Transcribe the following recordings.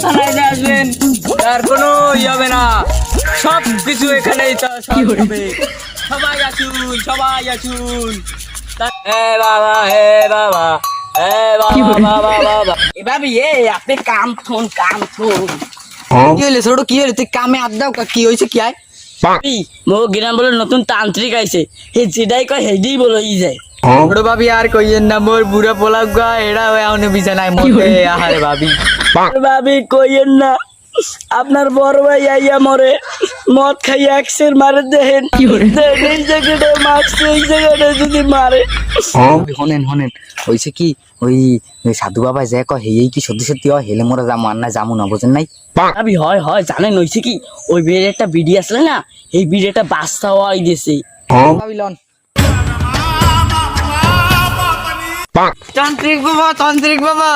থানায় যে আসবেন তার কোনো হবে না, সব কিছু এখানেই হবে। সবাই আসুন, সবাই আসুন। হে বাবা, হে বাবা, হে বাবা, বাবা বাবা। এভাবে আপনি কাম থুন কি হইলে ছোট, কি হইলে তুই কামে হাত দাও, কি হয়েছে কি আয় মো গ্রাম বলে নতুন তান্ত্রিক আইছে, হে যেটাই কয় হেডেই বলে যায়। ছোট ভাবি আর কইয়েন না, মোর বুড়া পোলাপ গা এরা এখন বিছানায় মতে। আহারে ভাবি, ভাবি কইয়েন না, আপনার বড় ভাই আইয়া মরে মদ খাইয়া একশের মারে দেখেন, এই জায়গাটা মারছে, এই জায়গাটা যদি মারে। হনেন হয়েছে কি, ওই সাধু বাবা যে কয় হেই কি সত্যি সত্যি হয়, হেলে মোরা যাবো আর না যাবো না, বোঝেন নাই? ভাবি হয় হয় জানেন হয়েছে কি, ওই বিয়ের একটা বিডি আসলে না, এই বিড়িটা বাস্তা হওয়াই দিয়েছে। তান্ত্রিক বাবা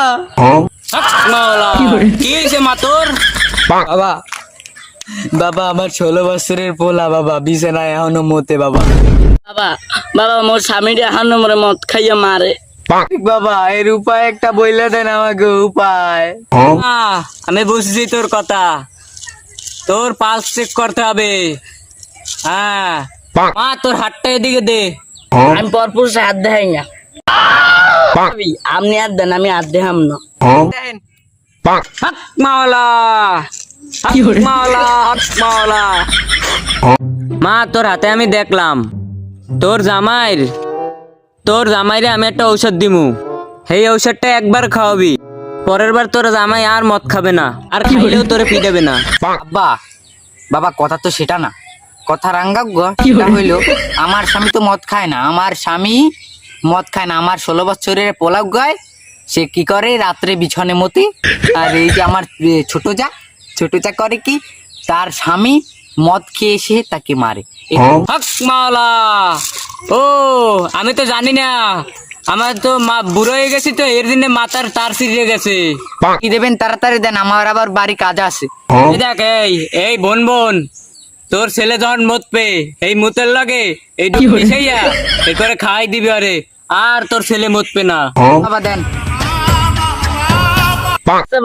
কি হয়েছে মা তোর? বাবা বাবা আমার 16 বছরের পোলা বাবা, বিছানায় এখনো মতে বাবা। বাবা বাবা মোর স্বামীর এখন মরে মদ খাইয়া মারে। বাবা এর উপায় একটা বইলে দেন আমাকে, উপায়। আমি বুঝছি তোর কথা, তোর পালস চেক করতে হবে। হ্যাঁ মা তোর হাতটা এদিকে দে, আমি পরপুর হাত দেখাই না। আপনি হাত দেন, আমি হাত দেখাম না। হক মাওলা, হক মাওলা, হক মাওলা। মা তোর হাতে আমি দেখলাম, তোর জামাইরে আমি একটা ঔষধ দিমু, সেই ঔষধটা একবার খাওয়াবি, পরের বার তোর জামাই আর মদ খাবে না, আর খাইলেও তোরে পিটাবে না। বাবা কথা তো সেটা না, কথা রাঙ্গা হইলো আমার স্বামী তো মদ খায় না, আমার 16 বছরের পোলাপ গায়, সে কি করে রাত্রে বিছনে মতি। আর এই যে আমার ছোট যা করে কি, তার স্বামী মদ খেয়ে এসে তাকে মারে। হক মাওলা, ও আমি তো জানি না, আমার তো মা বুড়ো হয়ে গেছি তো, এর দিনে মাথার তার ছিঁড়ে গেছে। কি দেবেন তাড়াতাড়ি দেন, আমার আবার বাড়ি কাজ আছে। এই দেখ, এই বোন তোর ছেলে যখন মদ পে এই মুতের লাগে এই মিশাইয়া এ করে খাই দিবি, আরে আর তোর ছেলে মদ পে না। বাবা দেন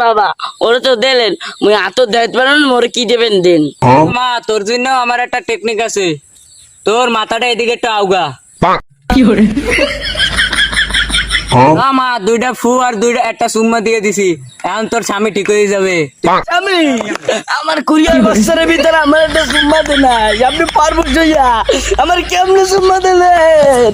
বাবা ওরা তো দিলেন, মুই এত দায়িত্ব পারেন মোরে কি দেবেন দেন। মা তোর জন্য আমার একটা টেকনিক আছে, তোর মাথাটা এদিকে একটু আউগা। মা 2টা ফু আর একটা সুম্মা দিয়ে দিছি, এখন তোর স্বামী ঠিক হয়ে যাবে। স্বামী আমার 20 বছরের ভিতরে আমার একটা সুম্মা দেন নাই, আপনি পারবো আমার কেমনে সুম্মা দিলেন?